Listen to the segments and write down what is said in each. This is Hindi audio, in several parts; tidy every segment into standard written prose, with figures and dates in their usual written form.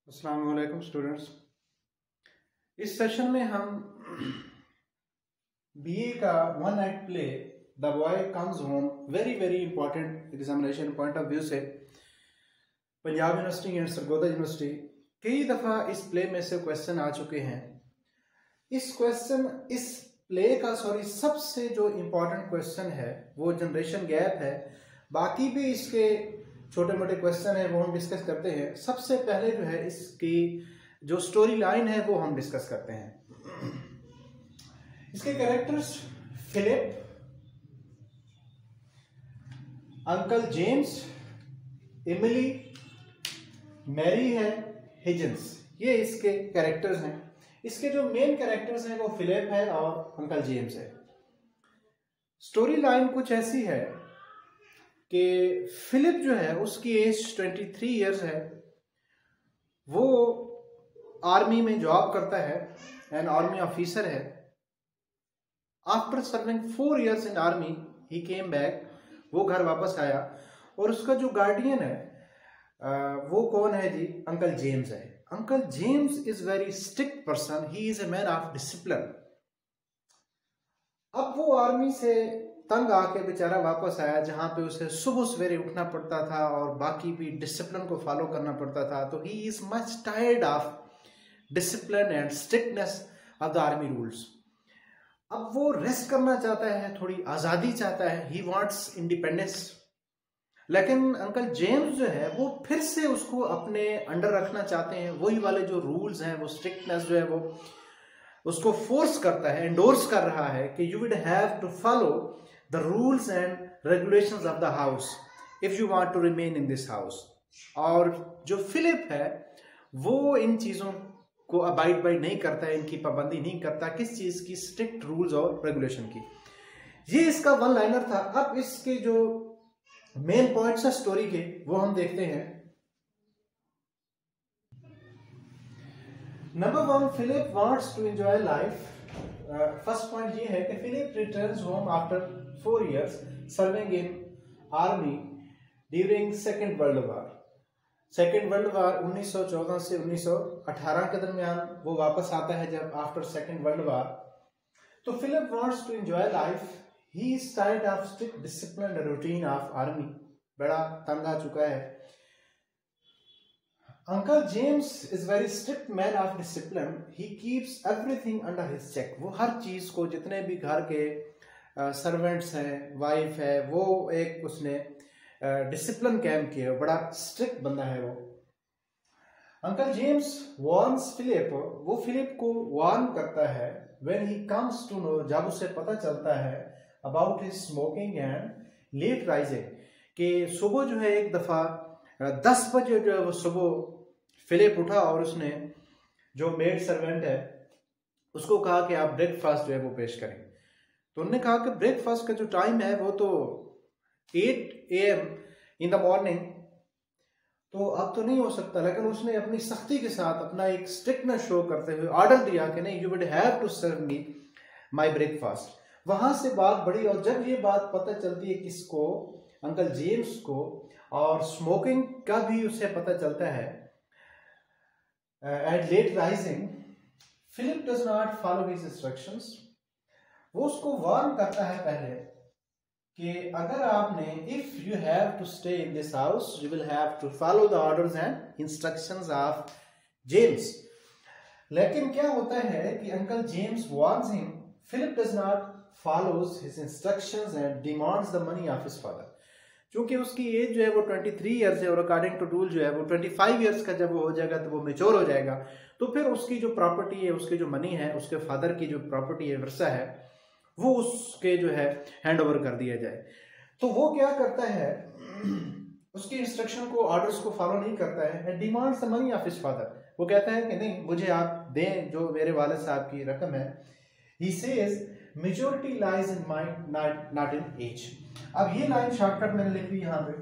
अस्सलाम वालेकुम स्टूडेंट्स। इस सेशन में हम बीए का one night play the boy comes home very very important examination point of view से Punjab university and Sargodha university कई दफ़ा इस प्ले में से क्वेश्चन आ चुके हैं। इस प्ले का सबसे जो इम्पोर्टेंट क्वेश्चन है वो जनरेशन गैप है। बाकी भी इसके छोटे मोटे क्वेश्चन है वो हम डिस्कस करते हैं। सबसे पहले जो है इसकी जो स्टोरी लाइन है वो हम डिस्कस करते हैं। इसके characters Philip, uncle James, Emily, Mary है, हिजन्स, ये इसके कैरेक्टर्स हैं। इसके जो मेन कैरेक्टर्स हैं वो फिलिप है और अंकल जेम्स है। स्टोरी लाइन कुछ ऐसी है कि फिलिप जो है उसकी एज 23 इयर्स है। वो आर्मी में जॉब करता है एंड आर्मी ऑफिसर है। After serving 4 years in army he came back, वो घर वापस आया। और उसका जो गार्डियन है वो कौन है जी? अंकल जेम्स है। Uncle James is very strict person, he is a man of discipline. अब वो आर्मी से तंग आके बेचारा वापस आया जहां पे उसे सुबह सवेरे उठना पड़ता था और बाकी भी डिसिप्लिन को फॉलो करना पड़ता था। तो he is much tired of discipline and strictness of the army rules. अब वो रेस्ट करना चाहता है, थोड़ी आज़ादी चाहता है, ही वांट्स इंडिपेंडेंस। लेकिन अंकल जेम्स जो है वो फिर से उसको अपने अंडर रखना चाहते हैं। वही वाले जो रूल्स हैं, वो स्ट्रिक्टनेस जो है वो उसको फोर्स करता है, एंडोर्स कर रहा है कि you would have to follow the rules and regulations of the house if you want to remain in this house. और जो फिलिप है वो इन चीज़ों को अबाइड बाई नहीं करता है, इनकी पाबंदी नहीं करता। किस चीज़ की? स्ट्रिक्ट रूल्स और रेगुलेशन की। ये इसका वन लाइनर था। अब इसके जो मेन पॉइंट्स है स्टोरी के वो हम देखते हैं। Number 1, Philip wants to enjoy life. First point ये है कि Philip returns home after 4 years serving in army during second world war. Second world war 1914 से 1918 के दरमियान वो वापस आता है जब आफ्टर सेकेंड वर्ल्ड वॉर। तो Philip wants to enjoy life, he is tired of strict discipline routine of army, बड़ा तंग आ चुका है। Uncle James is very strict man of discipline, he keeps everything under his check. वो हर चीज को, जितने भी घर के सर्वेंट्स हैं, वाइफ है, वो एक उसने डिसिप्लिन कैम किया, बड़ा स्ट्रिक्ट बंदा है वो। अंकल जेम्स वार्न्स फिलिप, वो फिलिप को वार्न करता है when he comes to know, जब उसे पता चलता है about his smoking and late rising, कि सुबह जो है एक दफा 10 बजे जो है वो सुबह फिलिप उठा और उसने जो मेड सर्वेंट है उसको कहा कि आप ब्रेकफास्ट जो है वो पेश करें। तो उन्होंने कहा कि ब्रेकफास्ट का जो टाइम है वो तो 8 AM इन द मॉर्निंग, तो अब तो नहीं हो सकता। लेकिन उसने अपनी सख्ती के साथ अपना एक स्ट्रिक्टनेस शो करते हुए ऑर्डर दिया कि नहीं, you would have to serve me my breakfast. वहां से बात बढ़ी और जब ये बात पता चलती है किसको? अंकल जेम्स को। और स्मोकिंग का भी उसे पता चलता है at late rising, Philip does not follow his instructions. वो उसको वार्न करता है पहले कि अगर आपने, if you have to stay in this house you will have to follow the orders and instructions of James. लेकिन क्या होता है कि uncle James warns him, Philip does not follows his instructions and demands the money of his father. क्योंकि उसकी एज जो है वो 23 इयर्स है और अकॉर्डिंग टू रूल जो है वो 25 इयर्स का जब वो हो जाएगा तो वो मेच्योर हो जाएगा। तो फिर उसकी जो प्रॉपर्टी है, उसके जो मनी है, उसके फादर की जो प्रॉपर्टी है, वर्सा है, वो उसके जो है हैंड ओवर कर दिया जाए। तो वो क्या करता है, उसकी इंस्ट्रक्शन को, ऑर्डर्स को फॉलो नहीं करता है। Demands the money of his father, वो कहता है कि नहीं, मुझे आप दें जो मेरे वालिद साहब की रकम है। He says majority lies in mind not in age. अब ये लाइन शॉर्टकट मैंने लिख दी यहाँ पे।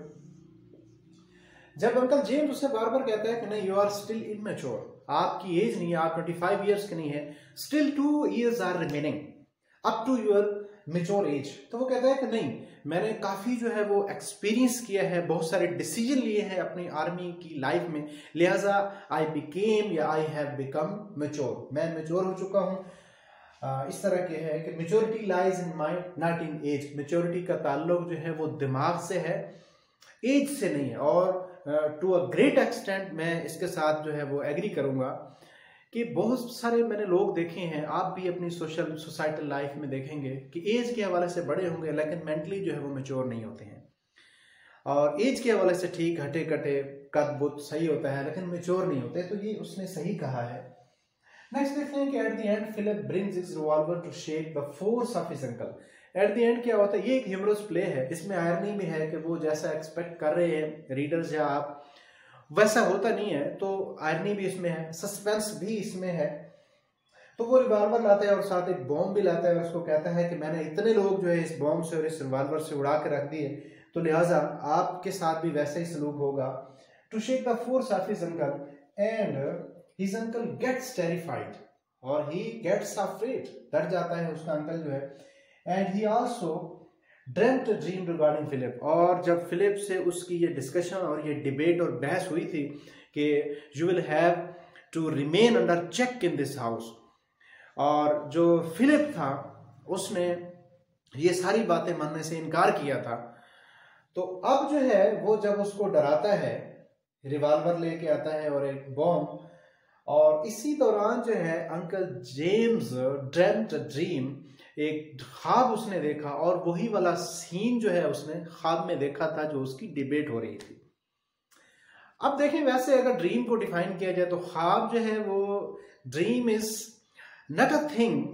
जब अंकल जेम्स उससे बार बार कहता है कि नहीं, यू आर स्टिल इमैच्योर, आपकी एज नहीं है, आप 25 इयर्स के नहीं है, still 2 years are remaining up to your mature age, तो वो कहता है कि नहीं, मैंने काफ़ी जो है वो एक्सपीरियंस किया है, बहुत सारे डिसीजन लिए हैं अपनी आर्मी की लाइफ में, लिहाजा आई बिकेम या आई हैव बिकम मेच्योर, मैं मेच्योर हो चुका हूँ। इस तरह के है कि maturity lies in mind not in age, maturity का ताल्लुक जो है वो दिमाग से है, एज से नहीं है। और टू अ ग्रेट एक्सटेंट मैं इसके साथ जो है वो एग्री करूँगा कि बहुत सारे मैंने लोग देखे हैं, आप भी अपनी सोसाइटल लाइफ में देखेंगे कि एज के हवाले से बड़े होंगे लेकिन मेंटली जो है वो मेच्योर नहीं होते हैं, और एज के हवाले से ठीक हटे कटे कद बुत सही होता है लेकिन मेच्योर नहीं होते, तो ये उसने सही कहा है। नेक्स्ट देखते हैं कि at the end Philip brings his revolver to shake the force of his uncle. At the end क्या होता है, ये एक ह्यूमरस प्ले है, इसमें आयरनी भी है कि वो जैसा एक्सपेक्ट कर रहे हैं रीडर्स या आप, वैसा होता नहीं है, तो आयरनी भी इसमें है, सस्पेंस भी इसमें है। तो वो रिवॉल्वर लाता है और साथ एक बॉम्ब भी लाता है और उसको कहता है कि मैंने इतने लोग जो है इस बॉम्ब से और इस रिवॉल्वर से उड़ा के रख दिए, तो लिहाजा आपके साथ भी वैसा ही सलूक होगा। To shake the force of his uncle and his uncle gets terrified, और ही गेट्स अफ्रेड, डर जाता है उसका अंकल जो है। And he also dreamed a dream regarding Philip, और जब फिलिप से उसकी ये डिस्कशन और ये डिबेट और बहस हुई थी कि you will have to remain under check in this house, और जो फिलिप था उसने ये सारी बातें मानने से इनकार किया था, तो अब जो है वो जब उसको डराता है, रिवॉल्वर लेके आता है और एक बॉम्ब, और इसी दौरान जो है uncle James dreamed a dream, एक ख्वाब उसने देखा, और वही वाला सीन जो है उसने ख्वाब में देखा था जो उसकी डिबेट हो रही थी। अब देखें, वैसे अगर ड्रीम को डिफाइन किया जाए तो ख्वाब जो है वो, dream is not a thing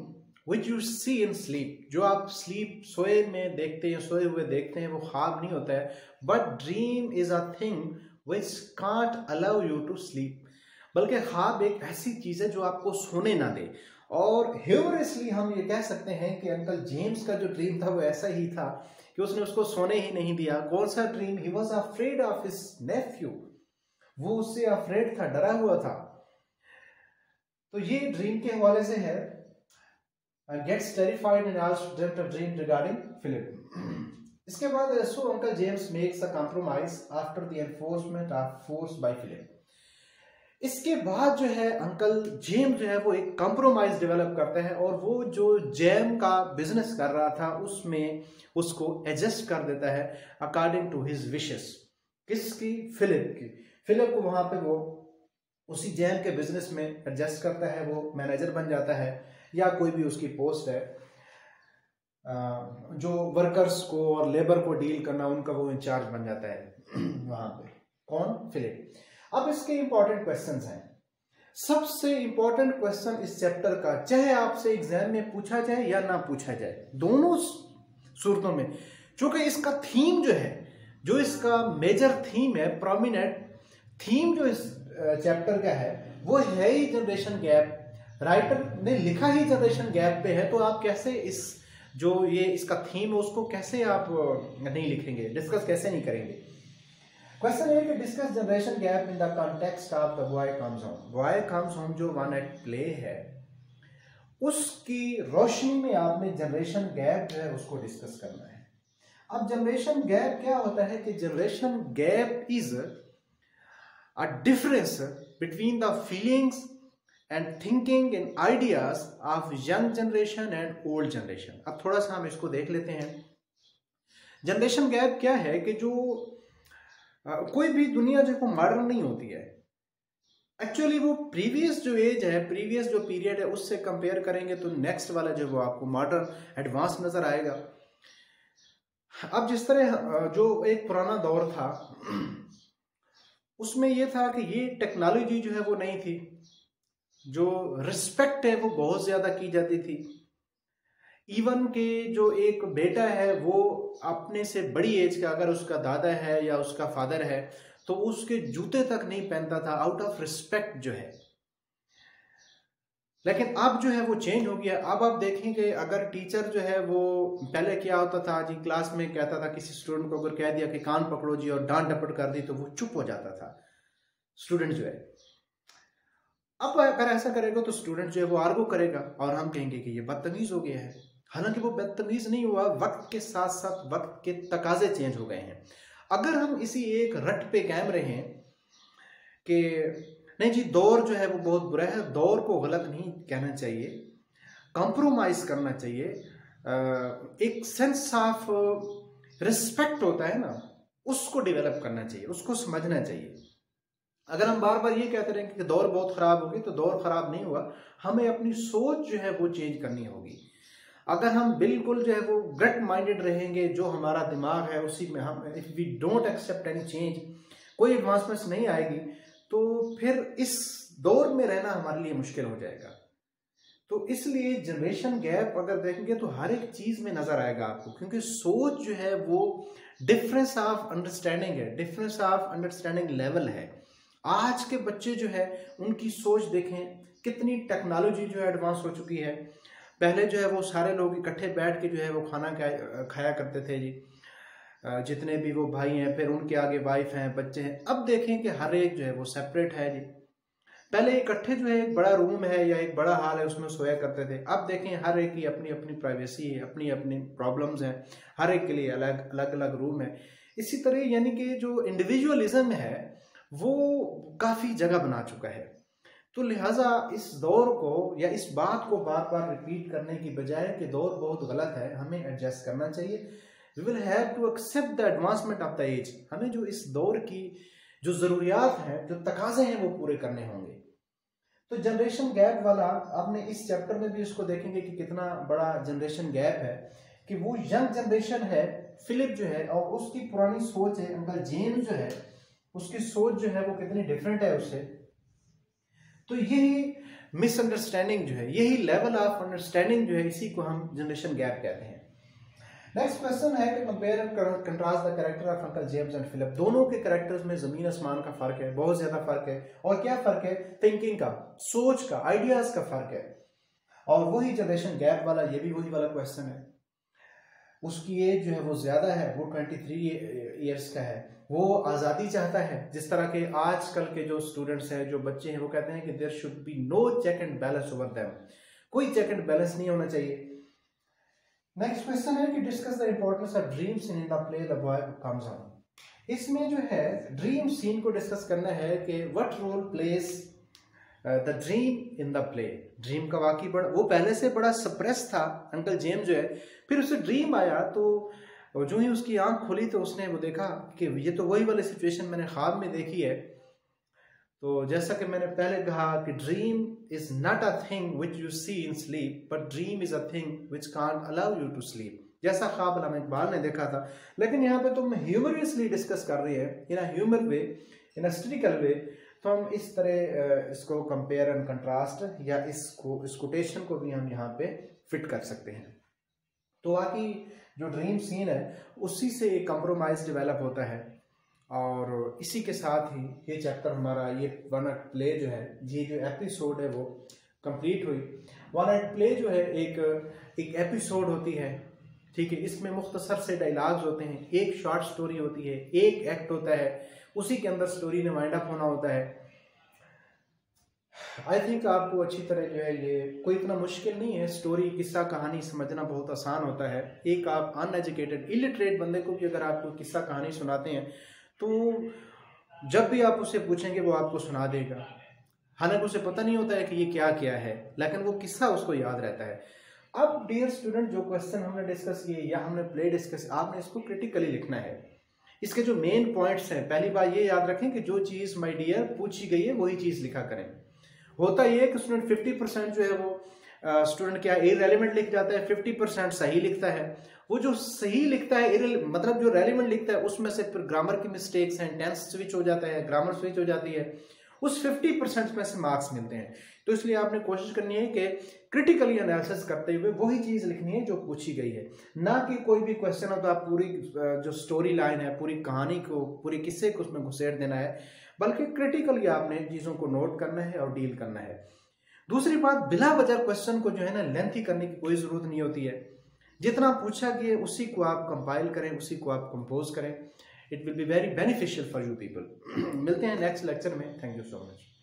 which you see in sleep, जो आप स्लीप सोए में देखते हैं, सोए हुए देखते हैं, वो ख्वाब नहीं होता है, but dream is a thing which can't allow you to sleep, बल्कि ख्वाब एक ऐसी चीज है जो आपको सोने ना दे। और ह्यूमरसली हम ये कह सकते हैं कि अंकल जेम्स का जो ड्रीम था वो ऐसा ही था कि उसने उसको सोने ही नहीं दिया। कौन सा dream? He was afraid of his Neiphiu, वो उससे अफ्रेड था, डरा हुआ था। तो ये ड्रीम के हवाले से है, gets terrified and also dreamed a dream regarding Philip. इसके बाद so uncle James makes a compromise after the enforcement of force by Philip. इसके बाद जो है अंकल जेम जो है वो एक कॉम्प्रोमाइज डेवलप करते हैं, और वो जो जेम का बिजनेस कर रहा था उसमें उसको एडजस्ट कर देता है अकॉर्डिंग टू हिज विशेस। किसकी? फिलिप की। फिलिप को वहां पे वो उसी जेम के बिजनेस में एडजस्ट करता है, वो मैनेजर बन जाता है या कोई भी उसकी पोस्ट है, जो वर्कर्स को और लेबर को डील करना उनका वो इंचार्ज बन जाता है वहां पे। कौन? फिलिप। अब इसके इंपॉर्टेंट क्वेश्चंस हैं। सबसे इंपॉर्टेंट क्वेश्चन इस चैप्टर का, चाहे आपसे एग्जाम में पूछा जाए या ना पूछा जाए, दोनों सूरतों में, क्योंकि इसका थीम जो है, जो इसका मेजर थीम है, प्रोमिनेंट थीम जो इस चैप्टर का है वो है ही जनरेशन गैप। राइटर ने लिखा ही जनरेशन गैप पे है, तो आप कैसे इस जो ये इसका थीम है उसको कैसे आप नहीं लिखेंगे, डिस्कस कैसे नहीं करेंगे? क्वेश्चन है कि discuss generation gap in the context of the boy comes home. Boy comes home जो वन एट प्ले है, उसकी रोशनी में आपने जनरेशन गैप जो है उसको डिस्कस करना है। अब जनरेशन गैप क्या होता है कि generation gap is a difference between the feelings and thinking and ideas of young generation and old generation. अब थोड़ा सा हम इसको देख लेते हैं। जनरेशन गैप क्या है कि जो कोई भी दुनिया जो को मॉडर्न नहीं होती है, एक्चुअली वो प्रीवियस जो एज है, प्रीवियस जो पीरियड है उससे कंपेयर करेंगे तो नेक्स्ट वाला जो वो आपको मॉडर्न एडवांस नजर आएगा। अब जिस तरह जो एक पुराना दौर था उसमें ये था कि ये टेक्नोलॉजी जो है वो नहीं थी, जो रिस्पेक्ट है वो बहुत ज्यादा की जाती थी। इवन के जो एक बेटा है वो अपने से बड़ी एज का, अगर उसका दादा है या उसका फादर है, तो उसके जूते तक नहीं पहनता था आउट ऑफ रिस्पेक्ट जो है। लेकिन अब जो है वो चेंज हो गया। अब आप देखेंगे अगर टीचर जो है वो, पहले क्या होता था जी, क्लास में कहता था किसी स्टूडेंट को अगर कह दिया कि कान पकड़ो जी और डांट डपट कर दी तो वो चुप हो जाता था स्टूडेंट जो है। अब अगर ऐसा करेगा तो स्टूडेंट जो है वो आर्गू करेगा और हम कहेंगे कि ये बदतमीज हो गया है। हालांकि वो बदतमीज नहीं हुआ, वक्त के साथ साथ वक्त के तकाजे चेंज हो गए हैं। अगर हम इसी एक रट पे कायम रहें कि नहीं जी दौर जो है वो बहुत बुरा है, दौर को गलत नहीं कहना चाहिए, कॉम्प्रोमाइज करना चाहिए, एक सेंस ऑफ रिस्पेक्ट होता है ना, उसको डेवलप करना चाहिए, उसको समझना चाहिए। अगर हम बार बार ये कहते रहें कि दौर बहुत खराब हो गई, तो दौर खराब नहीं हुआ, हमें अपनी सोच जो है वो चेंज करनी होगी। अगर हम बिल्कुल जो है वो गट माइंडेड रहेंगे, जो हमारा दिमाग है उसी में हम, if we don't accept any change, कोई एडवांसमेंट्स नहीं आएगी, तो फिर इस दौर में रहना हमारे लिए मुश्किल हो जाएगा। तो इसलिए जनरेशन गैप अगर देखेंगे तो हर एक चीज में नजर आएगा आपको, क्योंकि सोच जो है वो डिफरेंस ऑफ अंडरस्टैंडिंग है, डिफरेंस ऑफ अंडरस्टैंडिंग लेवल है। आज के बच्चे जो है उनकी सोच देखें, कितनी टेक्नोलॉजी जो है एडवांस हो चुकी है। पहले जो है वो सारे लोग इकट्ठे बैठ के जो है वो खाना खाया करते थे जी, जितने भी वो भाई हैं, फिर उनके आगे वाइफ हैं, बच्चे हैं। अब देखें कि हर एक जो है वो सेपरेट है जी। पहले इकट्ठे जो है एक बड़ा रूम है या एक बड़ा हॉल है, उसमें सोया करते थे। अब देखें हर एक की अपनी अपनी प्राइवेसी है, अपनी अपनी प्रॉब्लम्स हैं, हर एक के लिए अलग अलग अलग रूम है। इसी तरह यानी कि जो इंडिविजुअलिज्म है वो काफ़ी जगह बना चुका है। तो लिहाजा इस दौर को या इस बात को बार बार रिपीट करने की बजाय कि दौर बहुत गलत है, हमें एडजस्ट करना चाहिए। We will have to accept the advancement of the age. हमें जो इस दौर की जो ज़रूरियात हैं, जो तकाजे हैं, वो पूरे करने होंगे। तो जनरेशन गैप वाला आपने इस चैप्टर में भी इसको देखेंगे कि कितना बड़ा जनरेशन गैप है, कि वो यंग जनरेशन है फिलिप जो है, और उसकी पुरानी सोच है अंकल जेम्स जो है, उसकी सोच जो है वो कितनी डिफरेंट है उससे। तो यही मिसअंडरस्टैंडिंग जो है, यही लेवल ऑफ अंडरस्टैंडिंग जो है, इसी को हम जनरेशन गैप कहते हैं। नेक्स्ट क्वेश्चन है कि compare and contrast the character of uncle James and Philip. दोनों के कैरेक्टर्स में जमीन आसमान का फर्क है, बहुत ज्यादा फर्क है। और क्या फर्क है? थिंकिंग का, सोच का, आइडियाज का फर्क है। और वही जनरेशन गैप वाला, ये भी वही वाला क्वेश्चन है। उसकी एज जो है वो ज्यादा है, वो 23 ईयर्स का है। वो आज़ादी चाहता है, जिस तरह के आजकल के जो स्टूडेंट्स हैं, जो बच्चे हैं, वो कहते हैं कि there should be no check and balance over them. कोई चेक एंड बैलेंस नहीं होना चाहिए। नेक्स्ट क्वेश्चन है कि discuss the importance of dream scene in the play the boy comes on. इसमें जो है ड्रीम सीन को डिस्कस करना है कि what role plays the dream in the play. Dream का वाकई बड़ा, वो पहले से बड़ा सप्रेस था अंकल जेम्स जो है, फिर उसे ड्रीम आया, तो जो ही उसकी आंख खुली तो उसने वो देखा कि ये तो वही वाली सिचुएशन मैंने ख्वाब में देखी है। तो जैसा कि मैंने पहले कहा कि dream is not a thing which you see in sleep, but dream is a thing which can't allow you to sleep. जैसा ख्वाब अल्लामा इकबाल ने देखा था। लेकिन यहाँ पे तुम ह्यूमरसली डिस्कस कर रही है, इन a humour way, in a statistical वे। तो हम इस तरह इसको कंपेयर एंड कंट्रास्ट या इसको, इस कोटेशन को भी हम यहाँ पे फिट कर सकते हैं। तो बाकी जो ड्रीम सीन है उसी से एक कंप्रोमाइज डेवलप होता है। और इसी के साथ ही ये चैप्टर हमारा, ये वन एक्ट प्ले जो है, ये जो एपिसोड है वो कंप्लीट हुई। वन एक्ट प्ले जो है एक एपिसोड होती है, ठीक है। इसमें मुख्तसर से डायलॉग्स होते हैं, एक शॉर्ट स्टोरी होती है, एक एक्ट होता है, उसी के अंदर स्टोरी ने वाइंड अप होना होता है। आई थिंक आपको अच्छी तरह जो है, ये कोई इतना मुश्किल नहीं है। स्टोरी, किस्सा कहानी समझना बहुत आसान होता है। एक आप अनएजुकेटेड इलिटरेट बंदे को भी अगर आप कोई किस्सा कहानी सुनाते हैं तो जब भी आप उससे पूछेंगे वो आपको सुना देगा। हालांकि उसे पता नहीं होता है कि ये क्या क्या है, लेकिन वो किस्सा उसको याद रहता है। अब डियर स्टूडेंट, जो क्वेश्चन हमने डिस्कस किए या हमने प्ले डिस्कस, आपने इसको क्रिटिकली लिखना है। इसके जो मेन पॉइंट्स हैं, पहली बात ये याद रखें कि जो चीज़ माय डियर पूछी गई है वही चीज़ लिखा करें। होता ये है कि स्टूडेंट 50% जो है वो स्टूडेंट क्या इररेलेवेंट लिख जाता है, 50% सही लिखता है। वो जो सही लिखता है, मतलब जो रेलिवेंट लिखता है, उसमें से फिर ग्रामर की मिस्टेक्स हैं, टेंस स्विच हो जाता है, ग्रामर स्विच हो जाती है, उस 50% में से मार्क्स मिलते हैं। तो इसलिए आपने कोशिश करनी है कि क्रिटिकली एनालिसिस करते हुए वही चीज़ लिखनी है जो पूछी गई है, ना कि कोई भी क्वेश्चन हो तो आप पूरी जो स्टोरी लाइन है, पूरी कहानी को, पूरी किस्से को उसमें घुसेड़ देना है, बल्कि क्रिटिकली आपने चीज़ों को नोट करना है और डील करना है। दूसरी बात, बिला वजह क्वेश्चन को जो है ना लेंथी करने की कोई ज़रूरत नहीं होती है। जितना पूछा गया उसी को आप कंपाइल करें, उसी को आप कंपोज करें। It will be very beneficial for you people. मिलते हैं नेक्स्ट लेक्चर में। Thank you so much.